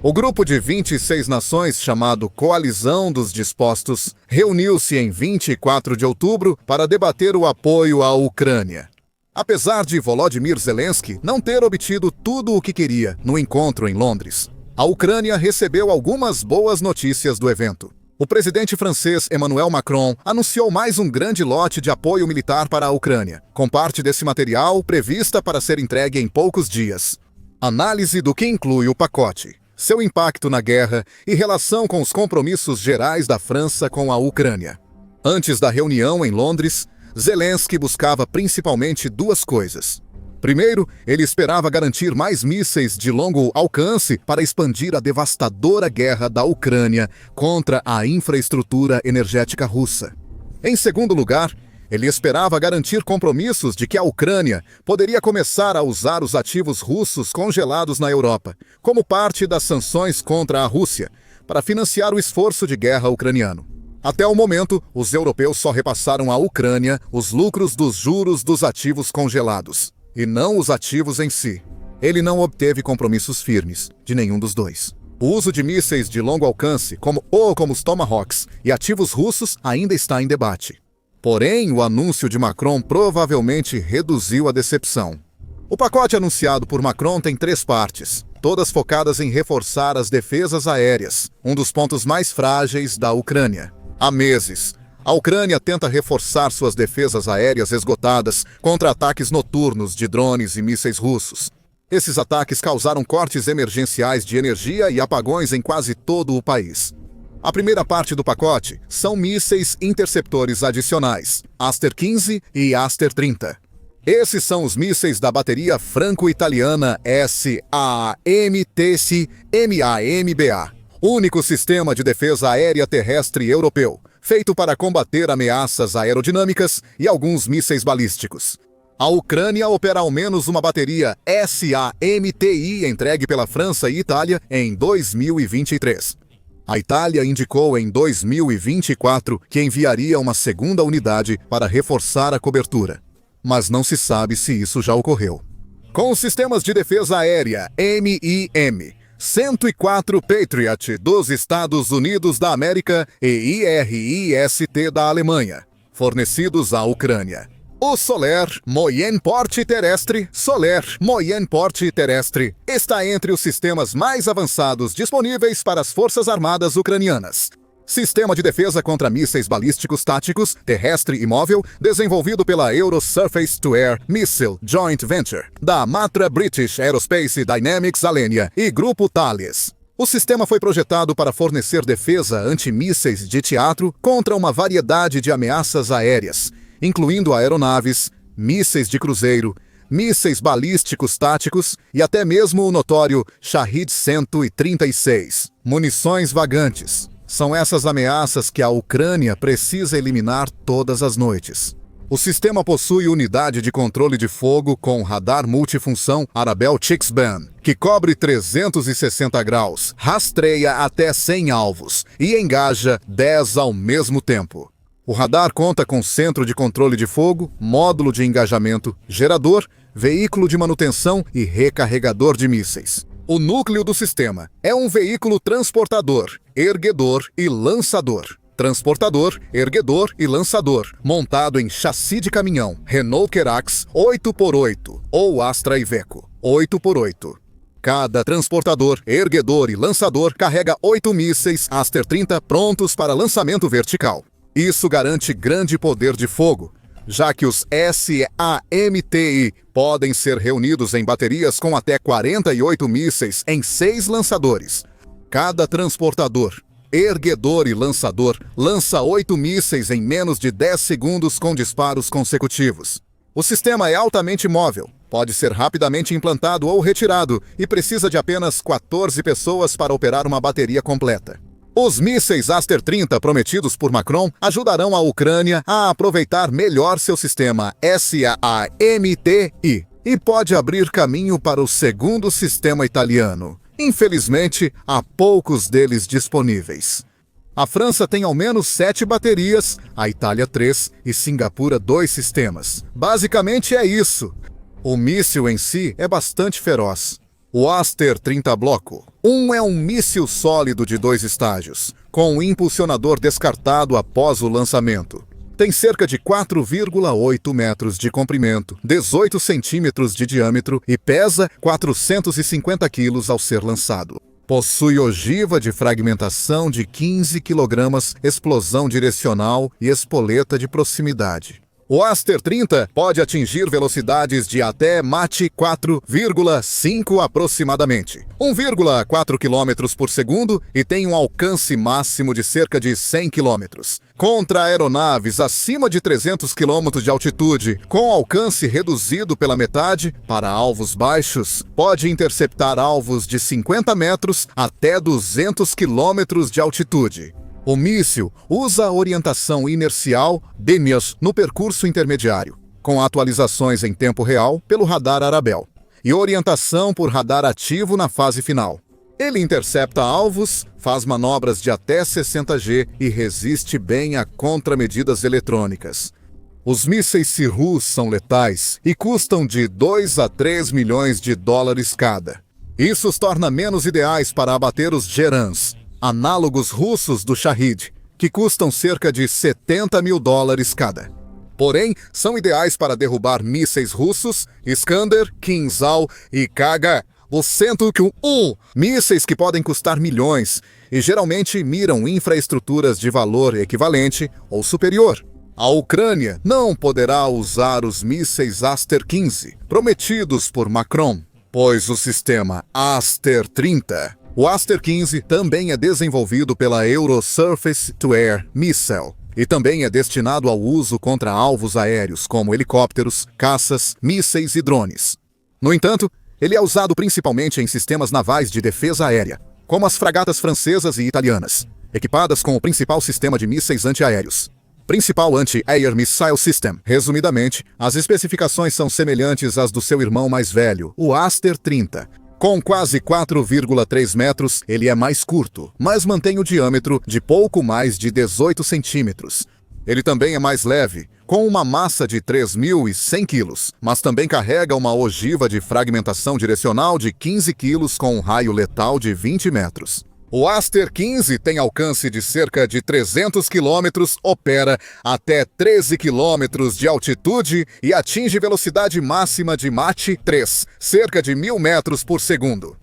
O grupo de 26 nações, chamado Coalizão dos Dispostos, reuniu-se em 24 de outubro para debater o apoio à Ucrânia. Apesar de Volodymyr Zelensky não ter obtido tudo o que queria no encontro em Londres, a Ucrânia recebeu algumas boas notícias do evento. O presidente francês Emmanuel Macron anunciou mais um grande lote de apoio militar para a Ucrânia, com parte desse material prevista para ser entregue em poucos dias. Análise do que inclui o pacote, seu impacto na guerra e relação com os compromissos gerais da França com a Ucrânia. Antes da reunião em Londres, Zelensky buscava principalmente duas coisas. Primeiro, ele esperava garantir mais mísseis de longo alcance para expandir a devastadora guerra da Ucrânia contra a infraestrutura energética russa. Em segundo lugar, ele esperava garantir compromissos de que a Ucrânia poderia começar a usar os ativos russos congelados na Europa, como parte das sanções contra a Rússia, para financiar o esforço de guerra ucraniano. Até o momento, os europeus só repassaram à Ucrânia os lucros dos juros dos ativos congelados, e não os ativos em si. Ele não obteve compromissos firmes, de nenhum dos dois. O uso de mísseis de longo alcance, como os Tomahawks, e ativos russos ainda está em debate. Porém, o anúncio de Macron provavelmente reduziu a decepção. O pacote anunciado por Macron tem 3 partes, todas focadas em reforçar as defesas aéreas, um dos pontos mais frágeis da Ucrânia. Há meses, a Ucrânia tenta reforçar suas defesas aéreas esgotadas contra ataques noturnos de drones e mísseis russos. Esses ataques causaram cortes emergenciais de energia e apagões em quase todo o país. A primeira parte do pacote são mísseis interceptores adicionais, Aster-15 e Aster-30. Esses são os mísseis da bateria franco-italiana SAMTC-MAMBA, único sistema de defesa aérea terrestre europeu, feito para combater ameaças aerodinâmicas e alguns mísseis balísticos. A Ucrânia opera ao menos uma bateria SAMTI entregue pela França e Itália em 2023. A Itália indicou em 2024 que enviaria uma segunda unidade para reforçar a cobertura, mas não se sabe se isso já ocorreu. Com os sistemas de defesa aérea MIM, 104 Patriot dos Estados Unidos da América e IRIS-T da Alemanha, fornecidos à Ucrânia. O Solaire Moyen Porte Terrestre está entre os sistemas mais avançados disponíveis para as Forças Armadas ucranianas. Sistema de defesa contra mísseis balísticos táticos, terrestre e móvel, desenvolvido pela Aero Surface-to-Air Missile Joint Venture, da Matra British Aerospace Dynamics Alenia e Grupo Thales. O sistema foi projetado para fornecer defesa antimísseis de teatro contra uma variedade de ameaças aéreas, incluindo aeronaves, mísseis de cruzeiro, mísseis balísticos táticos e até mesmo o notório Shahed 136, munições vagantes. São essas ameaças que a Ucrânia precisa eliminar todas as noites. O sistema possui unidade de controle de fogo com radar multifunção Arabel Chixban, que cobre 360 graus, rastreia até 100 alvos e engaja 10 ao mesmo tempo. O radar conta com centro de controle de fogo, módulo de engajamento, gerador, veículo de manutenção e recarregador de mísseis. O núcleo do sistema é um veículo transportador, erguedor e lançador. Transportador, erguedor e lançador, montado em chassi de caminhão Renault Querax 8x8 ou Astra Iveco 8x8. Cada transportador, erguedor e lançador carrega 8 mísseis Aster-30 prontos para lançamento vertical. Isso garante grande poder de fogo, já que os SAMTI podem ser reunidos em baterias com até 48 mísseis em 6 lançadores. Cada transportador, erguedor e lançador lança 8 mísseis em menos de 10 segundos com disparos consecutivos. O sistema é altamente móvel, pode ser rapidamente implantado ou retirado e precisa de apenas 14 pessoas para operar uma bateria completa. Os mísseis Aster-30 prometidos por Macron ajudarão a Ucrânia a aproveitar melhor seu sistema SAMTI e pode abrir caminho para o segundo sistema italiano. Infelizmente, há poucos deles disponíveis. A França tem ao menos 7 baterias, a Itália 3 e Singapura 2 sistemas. Basicamente é isso. O míssil em si é bastante feroz. O Aster 30 Bloco. É um míssil sólido de 2 estágios, com um impulsionador descartado após o lançamento. Tem cerca de 4,8 metros de comprimento, 18 centímetros de diâmetro e pesa 450 quilos ao ser lançado. Possui ogiva de fragmentação de 15 kg, explosão direcional e espoleta de proximidade. O Aster 30 pode atingir velocidades de até Mach 4,5 aproximadamente, 1,4 km por segundo e tem um alcance máximo de cerca de 100 km. Contra aeronaves acima de 300 km de altitude, com alcance reduzido pela metade para alvos baixos, pode interceptar alvos de 50 metros até 200 km de altitude. O míssil usa a orientação inercial DENIAS no percurso intermediário, com atualizações em tempo real pelo radar Arabel, e orientação por radar ativo na fase final. Ele intercepta alvos, faz manobras de até 60 G e resiste bem a contramedidas eletrônicas. Os mísseis Sirrus são letais e custam de 2 a 3 milhões de dólares cada. Isso os torna menos ideais para abater os Gerans, análogos russos do Shahid, que custam cerca de 70 mil dólares cada. Porém, são ideais para derrubar mísseis russos, Iskander, Kinzhal e Kaga-101, mísseis que podem custar milhões e geralmente miram infraestruturas de valor equivalente ou superior. A Ucrânia não poderá usar os mísseis Aster 15, prometidos por Macron, pois o sistema Aster 30, o Aster 15 também é desenvolvido pela Euro Surface-to-Air Missile e também é destinado ao uso contra alvos aéreos como helicópteros, caças, mísseis e drones. No entanto, ele é usado principalmente em sistemas navais de defesa aérea, como as fragatas francesas e italianas, equipadas com o principal sistema de mísseis antiaéreos. Principal Anti-Air Missile System. Resumidamente, as especificações são semelhantes às do seu irmão mais velho, o Aster 30. Com quase 4,3 metros, ele é mais curto, mas mantém o diâmetro de pouco mais de 18 centímetros. Ele também é mais leve, com uma massa de 3.100 quilos, mas também carrega uma ogiva de fragmentação direcional de 15 quilos com um raio letal de 20 metros. O Aster 15 tem alcance de cerca de 300 quilômetros, opera até 13 quilômetros de altitude e atinge velocidade máxima de Mach 3, cerca de 1.000 metros por segundo.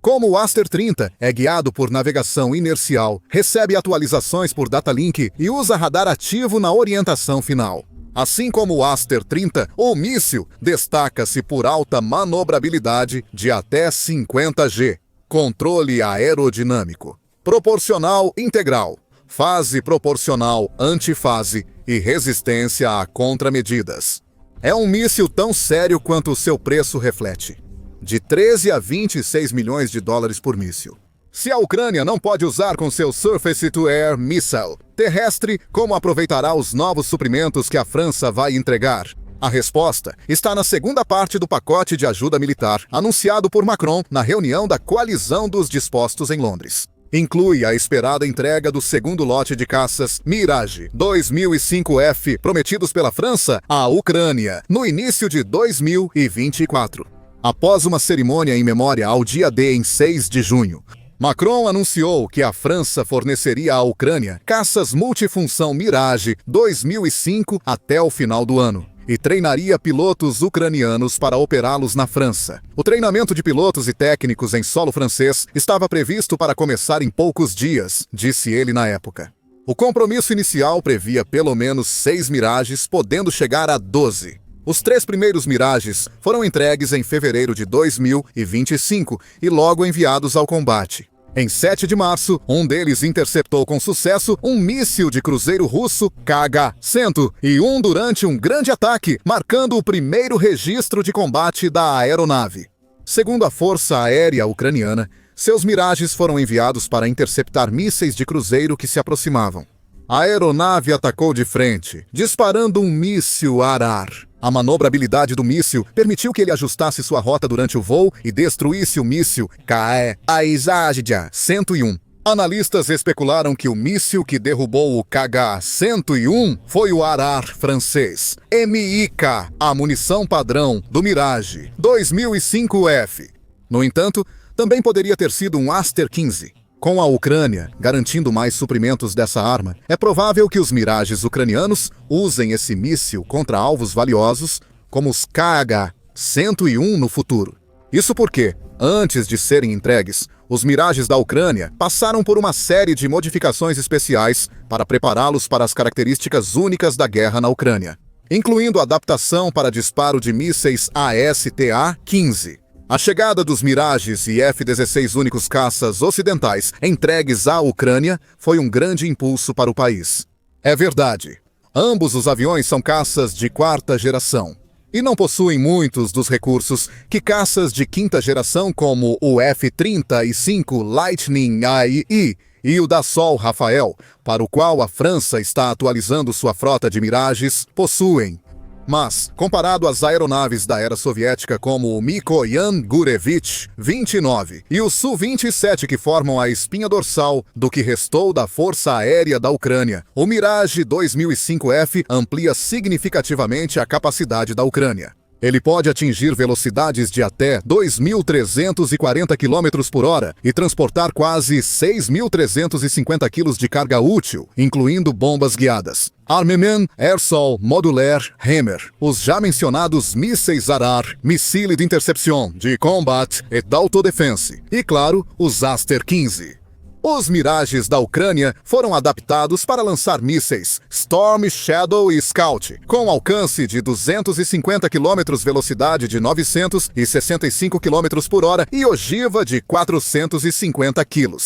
Como o Aster 30 é guiado por navegação inercial, recebe atualizações por datalink e usa radar ativo na orientação final. Assim como o Aster 30, o míssil destaca-se por alta manobrabilidade de até 50 G. Controle aerodinâmico, proporcional integral, fase proporcional antifase e resistência a contramedidas. É um míssil tão sério quanto o seu preço reflete, de 13 a 26 milhões de dólares por míssil. Se a Ucrânia não pode usar com seu Surface-to-Air Missile terrestre, como aproveitará os novos suprimentos que a França vai entregar? A resposta está na segunda parte do pacote de ajuda militar anunciado por Macron na reunião da Coalizão dos Dispostos em Londres. Inclui a esperada entrega do segundo lote de caças Mirage 2005F prometidos pela França à Ucrânia no início de 2024. Após uma cerimônia em memória ao dia D em 6 de junho, Macron anunciou que a França forneceria à Ucrânia caças multifunção Mirage 2005 até o final do ano e treinaria pilotos ucranianos para operá-los na França. O treinamento de pilotos e técnicos em solo francês estava previsto para começar em poucos dias, disse ele na época. O compromisso inicial previa pelo menos 6 Mirages, podendo chegar a 12. Os 3 primeiros Mirages foram entregues em fevereiro de 2025 e logo enviados ao combate. Em 7 de março, um deles interceptou com sucesso um míssil de cruzeiro russo Kaga-101 durante um grande ataque, marcando o primeiro registro de combate da aeronave. Segundo a Força Aérea Ucraniana, seus Mirages foram enviados para interceptar mísseis de cruzeiro que se aproximavam. A aeronave atacou de frente, disparando um míssil ar-ar. A manobrabilidade do míssil permitiu que ele ajustasse sua rota durante o voo e destruísse o míssil Kaga-101. Analistas especularam que o míssil que derrubou o Kaga-101 foi o ar-ar francês MIK, a munição padrão do Mirage 2005F. No entanto, também poderia ter sido um Aster-15. Com a Ucrânia garantindo mais suprimentos dessa arma, é provável que os Mirages ucranianos usem esse míssil contra alvos valiosos como os KH-101 no futuro. Isso porque, antes de serem entregues, os Mirages da Ucrânia passaram por uma série de modificações especiais para prepará-los para as características únicas da guerra na Ucrânia, incluindo adaptação para disparo de mísseis ASTA-15. A chegada dos Mirages e F-16 únicos caças ocidentais entregues à Ucrânia foi um grande impulso para o país. É verdade, ambos os aviões são caças de quarta geração e não possuem muitos dos recursos que caças de quinta geração como o F-35 Lightning II e o Dassault Rafael, para o qual a França está atualizando sua frota de Mirages, possuem. Mas, comparado às aeronaves da era soviética como o Mikoyan Gurevich 29 e o Su-27 que formam a espinha dorsal do que restou da Força Aérea da Ucrânia, o Mirage 2005F amplia significativamente a capacidade da Ucrânia. Ele pode atingir velocidades de até 2.340 km por hora e transportar quase 6.350 kg de carga útil, incluindo bombas guiadas, armement air-sol modular Hammer, os já mencionados mísseis Arar, missile de intercepção, de combat e d'autodefense, e claro, os Aster-15. Os Mirages da Ucrânia foram adaptados para lançar mísseis Storm Shadow e Scout, com alcance de 250 km, velocidade de 965 km por hora e ogiva de 450 kg.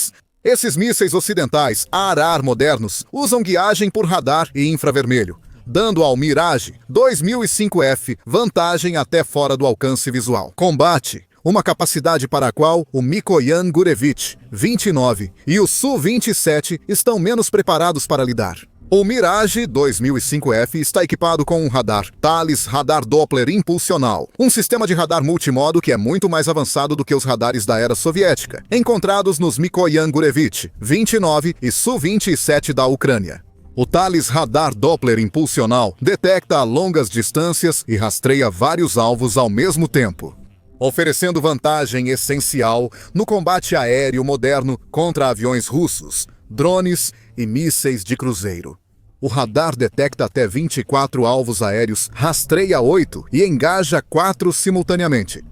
Esses mísseis ocidentais Arar modernos usam guiagem por radar e infravermelho, dando ao Mirage 2005F vantagem até fora do alcance visual. Combate, uma capacidade para a qual o Mikoyan Gurevich 29 e o Su-27 estão menos preparados para lidar. O Mirage 2005F está equipado com um radar Thales Radar Doppler Impulsional, um sistema de radar multimodo que é muito mais avançado do que os radares da era soviética, encontrados nos Mikoyan Gurevich 29 e Su-27 da Ucrânia. O Thales Radar Doppler Impulsional detecta a longas distâncias e rastreia vários alvos ao mesmo tempo, oferecendo vantagem essencial no combate aéreo moderno contra aviões russos, drones e mísseis de cruzeiro. O radar detecta até 24 alvos aéreos, rastreia 8 e engaja 4 simultaneamente.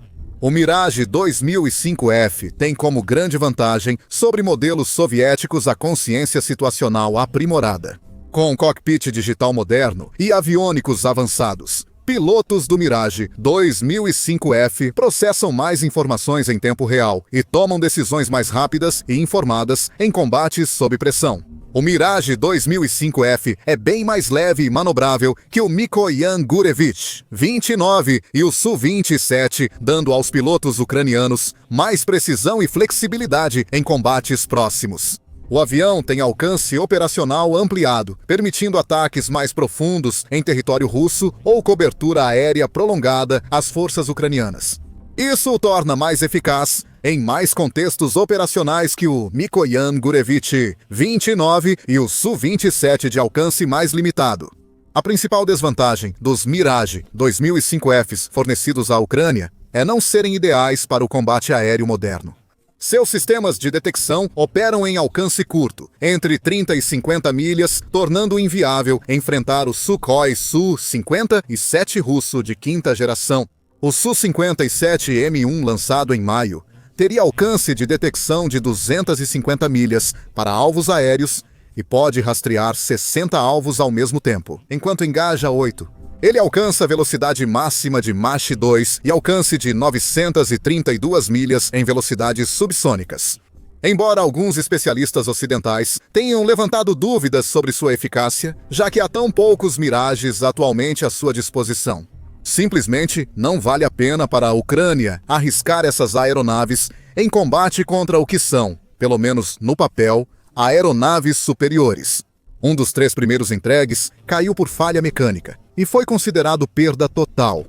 O Mirage 2005F tem como grande vantagem sobre modelos soviéticos a consciência situacional aprimorada. Com um cockpit digital moderno e aviônicos avançados, pilotos do Mirage 2005F processam mais informações em tempo real e tomam decisões mais rápidas e informadas em combates sob pressão. O Mirage 2005F é bem mais leve e manobrável que o Mikoyan Gurevich 29 e o Su-27, dando aos pilotos ucranianos mais precisão e flexibilidade em combates próximos. O avião tem alcance operacional ampliado, permitindo ataques mais profundos em território russo ou cobertura aérea prolongada às forças ucranianas. Isso o torna mais eficaz em mais contextos operacionais que o Mikoyan Gurevich 29 e o Su-27 de alcance mais limitado. A principal desvantagem dos Mirage 2005Fs fornecidos à Ucrânia é não serem ideais para o combate aéreo moderno. Seus sistemas de detecção operam em alcance curto, entre 30 e 50 milhas, tornando inviável enfrentar o Sukhoi Su-57 russo de quinta geração. O Su-57M1 lançado em maio teria alcance de detecção de 250 milhas para alvos aéreos e pode rastrear 60 alvos ao mesmo tempo, enquanto engaja 8. Ele alcança velocidade máxima de Mach 2 e alcance de 932 milhas em velocidades subsônicas. Embora alguns especialistas ocidentais tenham levantado dúvidas sobre sua eficácia, já que há tão poucos Mirages atualmente à sua disposição. Simplesmente não vale a pena para a Ucrânia arriscar essas aeronaves em combate contra o que são, pelo menos no papel, aeronaves superiores. Um dos 3 primeiros entregues caiu por falha mecânica e foi considerado perda total,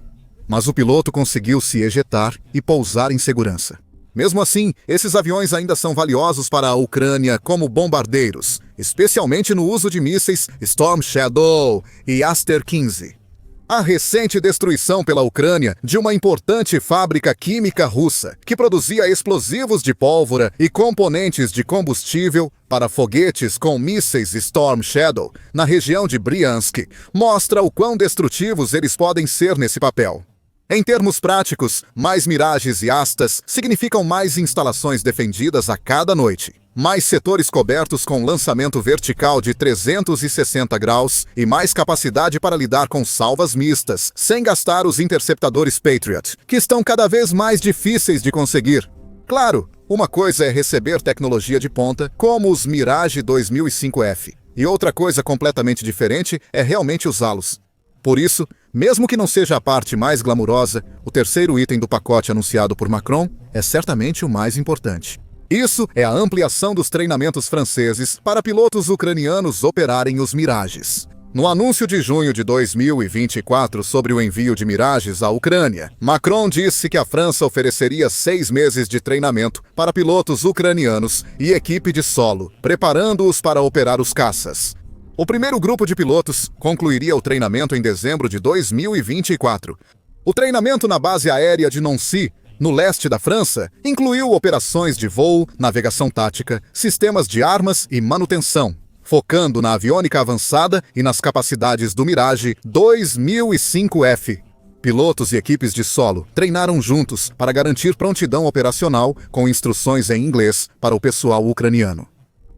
mas o piloto conseguiu se ejetar e pousar em segurança. Mesmo assim, esses aviões ainda são valiosos para a Ucrânia como bombardeiros, especialmente no uso de mísseis Storm Shadow e Aster-15. A recente destruição pela Ucrânia de uma importante fábrica química russa que produzia explosivos de pólvora e componentes de combustível para foguetes com mísseis Storm Shadow na região de Bryansk mostra o quão destrutivos eles podem ser nesse papel. Em termos práticos, mais Mirages e Astas significam mais instalações defendidas a cada noite, mais setores cobertos com lançamento vertical de 360 graus e mais capacidade para lidar com salvas mistas, sem gastar os interceptadores Patriot, que estão cada vez mais difíceis de conseguir. Claro, uma coisa é receber tecnologia de ponta, como os Mirage 2005F, e outra coisa completamente diferente é realmente usá-los. Por isso, mesmo que não seja a parte mais glamurosa, o terceiro item do pacote anunciado por Macron é certamente o mais importante. Isso é a ampliação dos treinamentos franceses para pilotos ucranianos operarem os Mirages. No anúncio de junho de 2024 sobre o envio de Mirages à Ucrânia, Macron disse que a França ofereceria 6 meses de treinamento para pilotos ucranianos e equipe de solo, preparando-os para operar os caças. O primeiro grupo de pilotos concluiria o treinamento em dezembro de 2024. O treinamento na base aérea de Nancy, no leste da França, incluiu operações de voo, navegação tática, sistemas de armas e manutenção, focando na aviônica avançada e nas capacidades do Mirage 2005F. Pilotos e equipes de solo treinaram juntos para garantir prontidão operacional com instruções em inglês para o pessoal ucraniano.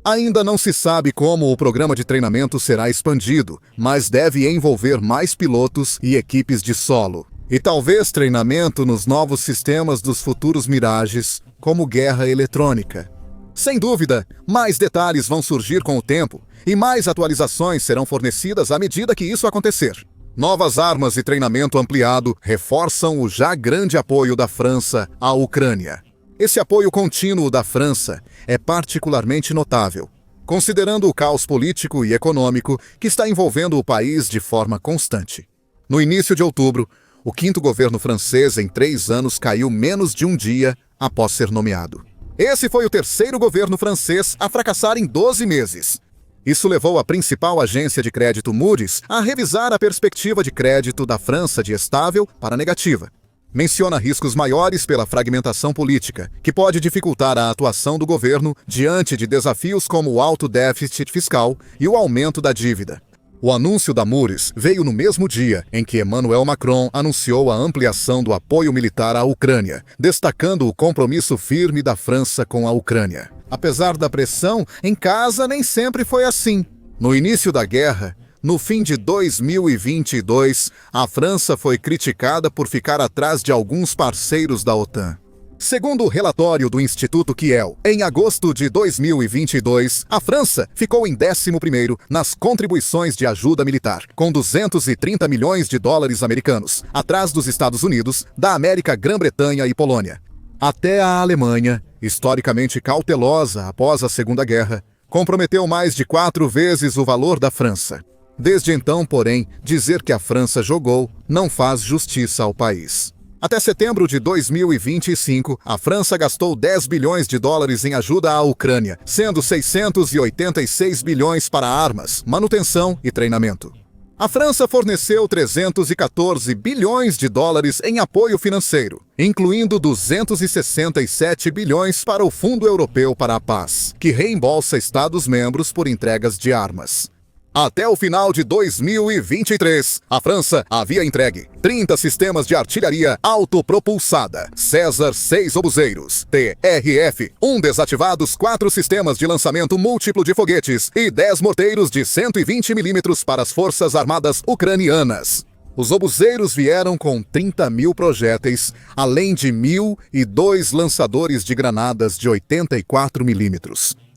Ainda não se sabe como o programa de treinamento será expandido, mas deve envolver mais pilotos e equipes de solo. E talvez treinamento nos novos sistemas dos futuros Mirages, como guerra eletrônica. Sem dúvida, mais detalhes vão surgir com o tempo, e mais atualizações serão fornecidas à medida que isso acontecer. Novas armas e treinamento ampliado reforçam o já grande apoio da França à Ucrânia. Esse apoio contínuo da França é particularmente notável, considerando o caos político e econômico que está envolvendo o país de forma constante. No início de outubro, o quinto governo francês em 3 anos caiu menos de um dia após ser nomeado. Esse foi o terceiro governo francês a fracassar em 12 meses. Isso levou a principal agência de crédito Moody's a revisar a perspectiva de crédito da França de estável para negativa. Menciona riscos maiores pela fragmentação política, que pode dificultar a atuação do governo diante de desafios como o alto déficit fiscal e o aumento da dívida. O anúncio da Moody's veio no mesmo dia em que Emmanuel Macron anunciou a ampliação do apoio militar à Ucrânia, destacando o compromisso firme da França com a Ucrânia. Apesar da pressão, em casa nem sempre foi assim. No início da guerra, no fim de 2022, a França foi criticada por ficar atrás de alguns parceiros da OTAN. Segundo o relatório do Instituto Kiel, em agosto de 2022, a França ficou em 11º nas contribuições de ajuda militar, com 230 milhões de dólares americanos, atrás dos Estados Unidos, da América, Grã-Bretanha e Polônia. Até a Alemanha, historicamente cautelosa após a Segunda Guerra, comprometeu mais de 4 vezes o valor da França. Desde então, porém, dizer que a França jogou não faz justiça ao país. Até setembro de 2025, a França gastou 10 bilhões de dólares em ajuda à Ucrânia, sendo 686 bilhões para armas, manutenção e treinamento. A França forneceu 314 bilhões de dólares em apoio financeiro, incluindo 267 bilhões para o Fundo Europeu para a Paz, que reembolsa Estados-membros por entregas de armas. Até o final de 2023, a França havia entregue 30 sistemas de artilharia autopropulsada, César 6 obuseiros, TRF-1 desativados, 4 sistemas de lançamento múltiplo de foguetes e 10 morteiros de 120 mm para as Forças Armadas Ucranianas. Os obuseiros vieram com 30 mil projéteis, além de 1.002 lançadores de granadas de 84 mm.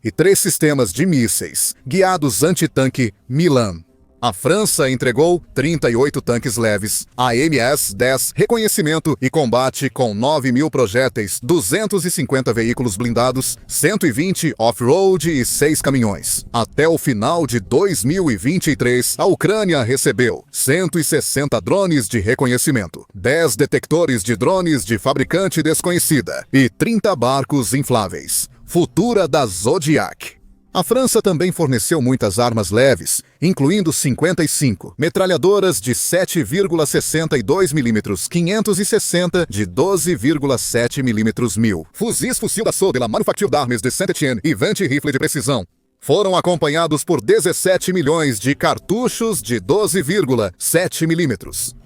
E 3 sistemas de mísseis, guiados antitanque Milan. A França entregou 38 tanques leves, AMS-10, reconhecimento e combate com 9.000 projéteis, 250 veículos blindados, 120 off-road e 6 caminhões. Até o final de 2023, a Ucrânia recebeu 160 drones de reconhecimento, 10 detectores de drones de fabricante desconhecida e 30 barcos infláveis. Futura da Zodiac. A França também forneceu muitas armas leves, incluindo 55 metralhadoras de 7,62 mm 560 de 12,7 mm 1000, fuzis Fusil d'Assaut de la Manufacture d'Armes de Saint-Étienne e 20 rifle de precisão. Foram acompanhados por 17 milhões de cartuchos de 12,7 mm,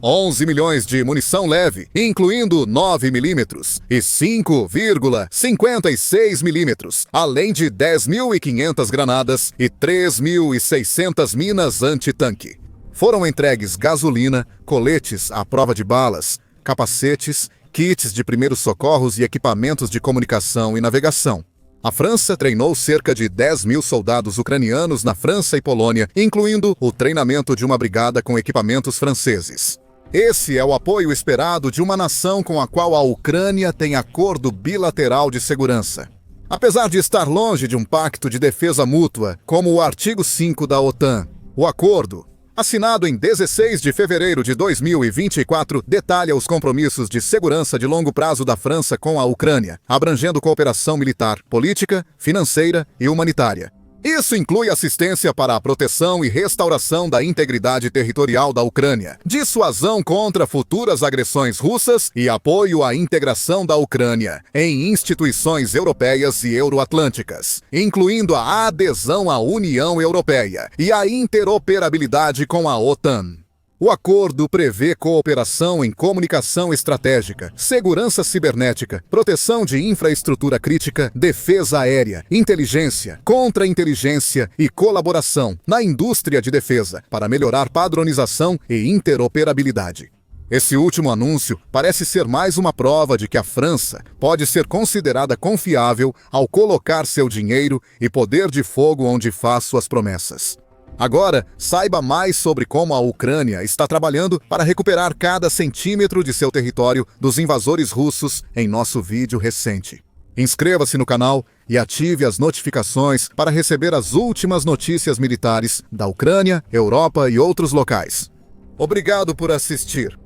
11 milhões de munição leve, incluindo 9 mm e 5,56 mm, além de 10.500 granadas e 3.600 minas anti-tanque. Foram entregues gasolina, coletes à prova de balas, capacetes, kits de primeiros socorros e equipamentos de comunicação e navegação. A França treinou cerca de 10.000 soldados ucranianos na França e Polônia, incluindo o treinamento de uma brigada com equipamentos franceses. Esse é o apoio esperado de uma nação com a qual a Ucrânia tem acordo bilateral de segurança. Apesar de estar longe de um pacto de defesa mútua, como o artigo 5 da OTAN, o acordo, assinado em 16 de fevereiro de 2024, detalha os compromissos de segurança de longo prazo da França com a Ucrânia, abrangendo cooperação militar, política, financeira e humanitária. Isso inclui assistência para a proteção e restauração da integridade territorial da Ucrânia, dissuasão contra futuras agressões russas e apoio à integração da Ucrânia em instituições europeias e euroatlânticas, incluindo a adesão à União Europeia e a interoperabilidade com a OTAN. O acordo prevê cooperação em comunicação estratégica, segurança cibernética, proteção de infraestrutura crítica, defesa aérea, inteligência, contra-inteligência e colaboração na indústria de defesa para melhorar padronização e interoperabilidade. Esse último anúncio parece ser mais uma prova de que a França pode ser considerada confiável ao colocar seu dinheiro e poder de fogo onde faz suas promessas. Agora, saiba mais sobre como a Ucrânia está trabalhando para recuperar cada centímetro de seu território dos invasores russos em nosso vídeo recente. Inscreva-se no canal e ative as notificações para receber as últimas notícias militares da Ucrânia, Europa e outros locais. Obrigado por assistir.